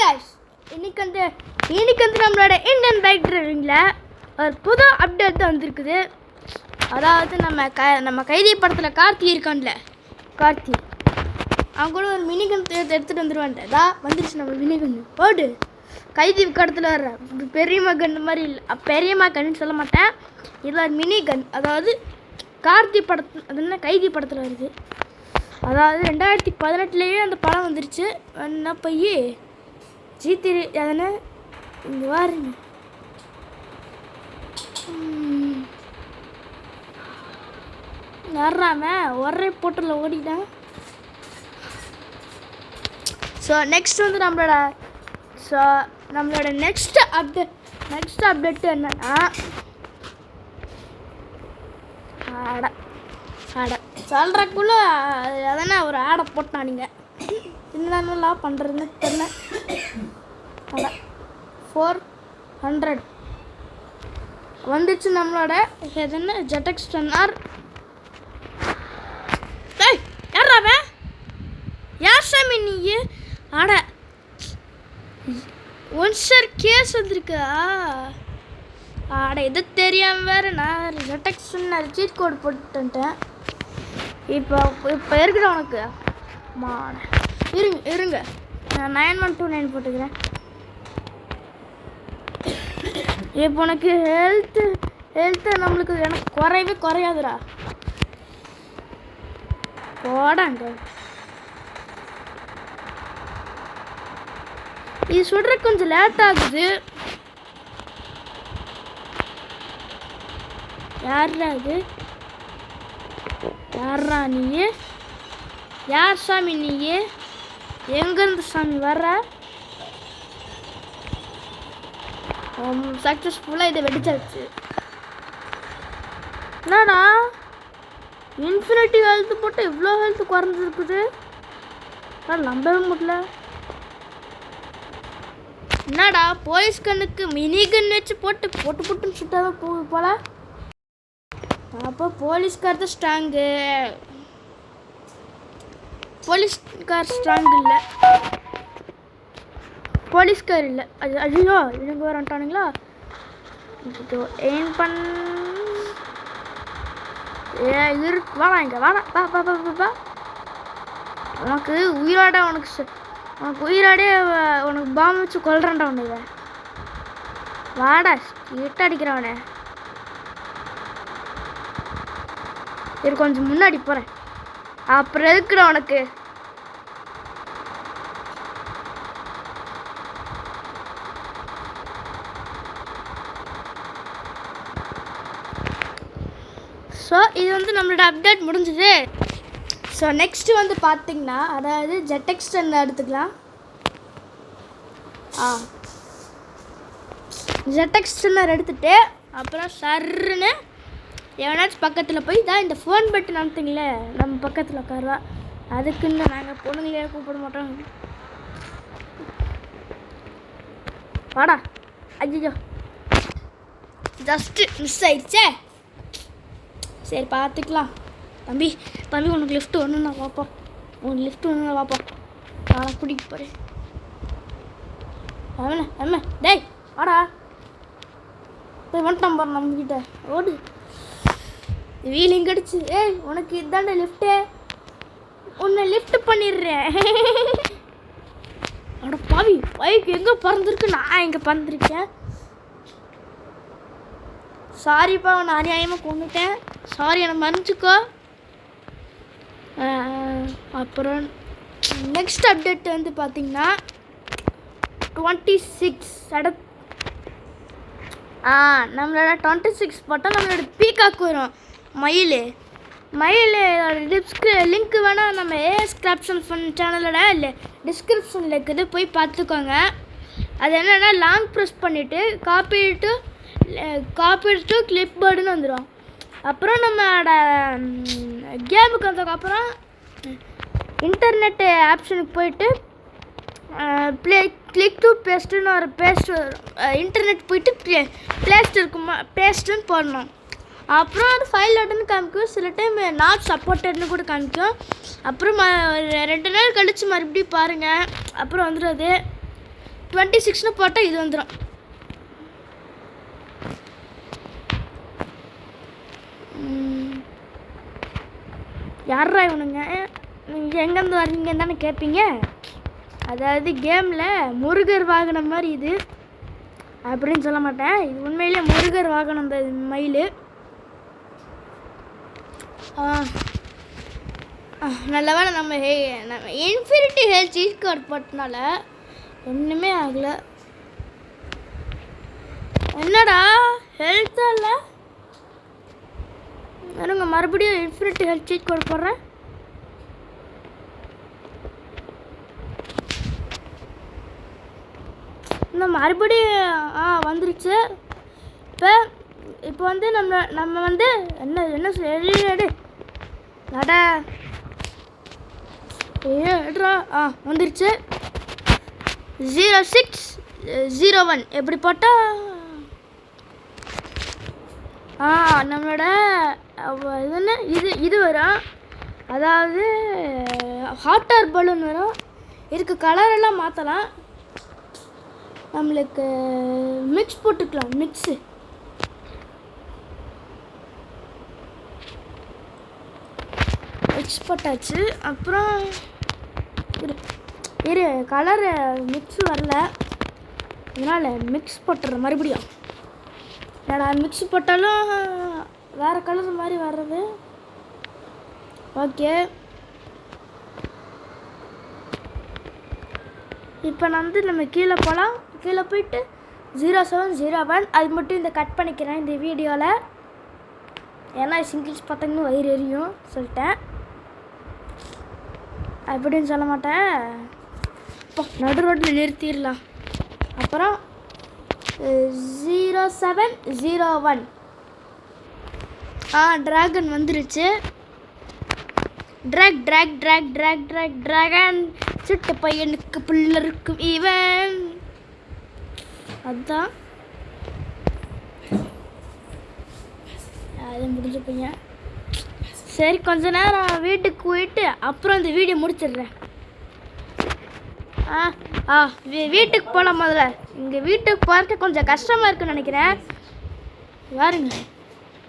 guys, இன்னைக்கு நம்மளோட Indian bike டிரைவிங்கில் ஒரு புது அப்டேட் தான் வந்திருக்குது. அதாவது நம்ம கைதி படத்தில் கார்த்தி இருக்கான்ல, கார்த்தி அவங்க கூட ஒரு மினிகன் எடுத்துகிட்டு வந்துடுவான்ட்டு. அதான் வந்துருச்சு நம்ம மினிகன். ஓடு கைதி படத்தில் வர்ற பெரியம்மா கன் மாதிரி இல்லை, பெரியம்மா கன்னு சொல்ல மாட்டேன், இதில் ஒரு மினிகன். அதாவது கார்த்தி படத்து அது என்ன கைதி படத்தில் வருது. அதாவது 2018 அந்த படம் வந்துருச்சு. என்ன போய் ஜி3 அதனை இங்கே வாருங்க. வர்றாம ஒரே போட்டில் ஓடிட்டேன். ஸோ நெக்ஸ்ட் வந்து நம்மளோட நெக்ஸ்ட் அப்டேட் என்னன்னா ஆடை சொல்கிறக்குள்ள அதனா ஒரு ஆடை போட்டான். நீங்கள் என்னென்னலாம் பண்ணுறதுன்னு தெரியல. 400 வந்துச்சு நம்மளோட எதுன்னு ZX 10R. யாராவ யார் சாமி நீ? ஆட ஒன் சார் கேஸ் வந்திருக்கா? ஆட இது தெரியாமல் வேறு நான் ZX 10R சீட் கோடு போட்டுட்டேன். இப்போ இருக்கிற உனக்கு இருங்க நான் 9129 போட்டுக்கிறேன். இப்போ உனக்கு ஹெல்த்து நம்மளுக்கு எனக்கு குறையாதுடா. போடாங்க இது சுடுற கொஞ்சம் லேட் ஆகுது. யாரா இது? யாரா நீ? யார் சாமி நீ? எங்கேருந்து சாமி வர்ற? சக்ஸஸ்ஃபுல்லாக இதை வெடிச்சாச்சு. என்னடா இன்ஃபினிட்டி ஹெல்த்து போட்டு இவ்வளோ ஹெல்த்து குறைஞ்சிருக்குது, நம்பவே முடியல. என்னடா போலீஸ் கண்ணுக்கு மினி கன் வச்சு போட்டுன்னு சுட்டாதான் போகுது போல. அப்போ போலீஸ்கார் தான் ஸ்ட்ராங்கு, போலீஸ்கார் ஸ்ட்ராங் இல்லை, போலீஸ்கார் இல்லை. ஐயோ இவங்க வரட்டானுங்களா? எயின் வாடா இங்கே வாடா வா. உனக்கு உயிரோட உயிரோடே உனக்கு பாம்பு வச்சு கொல்றான்டா உன்னை. வாடா இட்ட அடிக்கிறவனே. இது கொஞ்சம் முன்னாடி போகிறேன், அப்புறம் எதுக்குடா உனக்கு? ஸோ இது வந்து நம்மளோட அப்டேட் முடிஞ்சுது. ஸோ நெக்ஸ்ட்டு வந்து பார்த்திங்கன்னா அதாவது ZX 10 எடுத்துக்கலாம். ZX 10 எடுத்துகிட்டு அப்புறம் சர்ன்னு எவனாச்சும் பக்கத்தில் போய் தான் இந்த ஃபோன் பட்டன் அனுப்பிங்களே நம்ம பக்கத்தில் உட்காருவா. அதுக்குன்னு நாங்கள் பொண்ணுங்களே கூப்பிட மாட்டோம். வாடா. ஐயோ ஜஸ்ட்டு மிஸ் ஆயிடுச்சே. சரி பார்த்துக்கலாம். தம்பி உனக்கு லிஃப்ட் ஒன்றுண்ணா பார்ப்போம். நான் கூட்டிகிட்டு போகிறேன். அம்மா டேய் வாடா. போய் வந்துட்டான் பாரு நம்மக்கிட்ட. ஓடு வீலிங் அடிச்சு. உனக்கு இதாண்ட லிஃப்ட்டு, உன்னை லிஃப்ட் பண்ணிடுறேன். அட பாவி பைக் எங்கே பறந்துருக்கு, நான் எங்கே பறந்துருக்கேன். சாரிப்பா உன்னை அநியாயமாக கொண்டுட்டேன், சாரி எனக்கு மன்னிச்சுக்கோ. அப்புறம் நெக்ஸ்ட் அப்டேட் வந்து பார்த்திங்கன்னா 26 நம்மளோட 26 போட்டால் நம்மளோட பீகாக் வரும். மயில் லிங்க் வேணால் நம்ம ஏஎஸ் கிராப்ஷன் ஃபன் சேனலோட இல்லை டிஸ்கிரிப்ஷனில் இருக்குது, போய் பார்த்துக்கோங்க. அது என்னென்னா லாங் ப்ரெஸ் பண்ணிவிட்டு காப்பி டு கிளிப் போர்டுன்னு வந்துடும். அப்புறம் நம்மளோட கேமுக்கு வந்ததுக்கப்புறம் இன்டர்நெட் ஆப்ஷனுக்கு போயிட்டு கிளிக் டு பேஸ்ட்டுன்னு ஒரு பேஸ்ட் இன்டர்நெட் போயிட்டு பேஸ்ட்டுன்னு போடணும். அப்புறம் அது ஃபைல் அட்டன் காமிக்கும், சில டைம் நாட் சப்போர்ட்டட்னு கூட காமிக்கும். அப்புறம் 2 நாள் கழித்து மறுபடியும் பாருங்கள், அப்புறம் வந்துடுது. 26ன்னு போட்டால் இது வந்துடும். யாரா இவனுங்க, நீங்கள் எங்கேருந்து வர்றீங்கன்னு தானே கேட்பீங்க. அதாவது கேமில் முருகர் வாகனம் மாதிரி இது அப்படின்னு சொல்ல மாட்டேன், இது உண்மையிலே முருகர் வாகனம் இந்த மயில். நல்ல வேலை நம்ம இன்ஃபினிட்டி ஹெல்த் சீஸ் கார்டு போட்டனால ஒன்றுமே ஆகலை. என்னடா ஹெல்த்தாக இல்லை, இருங்க மறுபடியும் இன்ஃபினிட்டி ஹெல்த் சீட் கோட் போடுறேன். இந்த மறுபடியும் வந்துருச்சு. இப்போ வந்து நம்ம வந்து என்ன சொல்லு நடா ஏட்ரா வந்துருச்சு. 0601 எப்படி போட்டால் நம்மளோட இது வரும். அதாவது ஹாட் ஏர் பலூன் வரும். இதுக்கு கலரெல்லாம் மாற்றலாம். நம்மளுக்கு மிக்ஸ் போட்டுக்கலாம். மிக்ஸு போட்டாச்சு. அப்புறம் இரு கலரு மிக்ஸ் வரல, அதனால் மிக்ஸ் போட்டுற மறுபடியும். என்னடா மிக்ஸ் போட்டாலும் வேறு கலர் மாதிரி வர்றது. ஓகே, இப்போ நான் வந்து நம்ம கீழே போகலாம். கீழே போயிட்டு 0701 அது மட்டும் இந்த கட் பண்ணிக்கிறேன் இந்த வீடியோவில். ஏன்னா சிங்கிள்ஸ் பார்த்தீங்கன்னு வயிறு எரியும் சொல்லிட்டேன், அப்படின்னு சொல்ல மாட்டேன். இப்போ நடு ரோட்டில் நிறுத்திடலாம். அப்புறம் 0701 ட்ராகன் வந்துருச்சு. ட்ராகன் சிட்டு பையனுக்கு பிள்ளருக்கும் ஈவன். அதுதான் அது முடிஞ்ச பையன். சரி, கொஞ்ச நேரம் வீட்டுக்கு போயிட்டு அப்புறம் இந்த வீடியோ முடிச்சிடுறேன். வீட்டுக்கு போகலாம். முதல்ல இங்கே வீட்டுக்கு போகிறதுக்கு கொஞ்சம் கஷ்டமாக இருக்குன்னு நினைக்கிறேன். பாருங்க,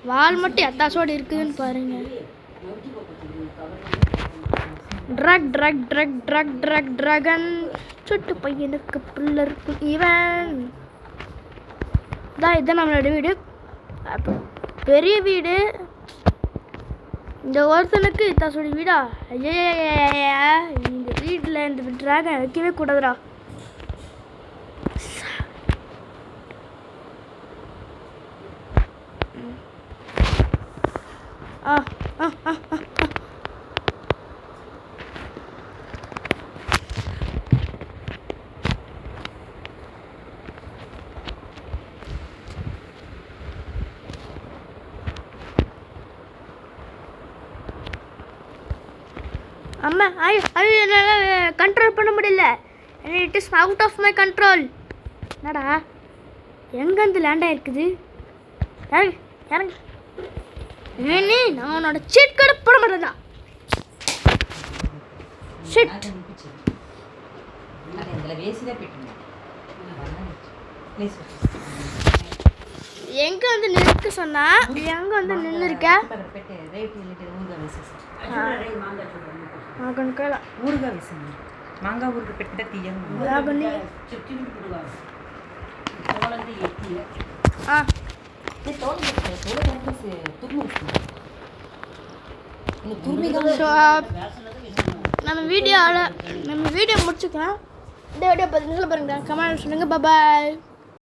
வால் மட்டும் எத்தாசோடு இருக்குதுன்னு பாருங்க. ட்ராகன் சுட்டு பையனுக்கு பிள்ளை இருக்கும் ஈவன். இதுதான் நம்மளோட வீடு, பெரிய வீடு. இந்த ஒருத்தனுக்கு இத்தாசோட வீடா? ஐயா, இந்த வீட்டில் இந்த ட்ராகன் வைக்கவே கூடாதுடா. அம்மா என்னால் கண்ட்ரோல் பண்ண முடியல. It is out of my control. என்னடா எங்கேருந்து லேண்ட் ஆகிருக்குது? இறங்கு. நான் உன்னோட சீட் கார்டு போட மாட்டேன்டா. எங்க வந்து நிறுத்த சொன்னா எங்க வந்து நின்று இருக்க? ஊறுகாய் வேசங்க மாங்காய் ஊறுகாய் பெட்ட தீயம் நம்ம வீடியோ முடிச்சுக்கலாம். இந்த வீடியோ 10 நிமிஷம் பாருங்க. கமெண்ட் சொல்லுங்க. பாய்.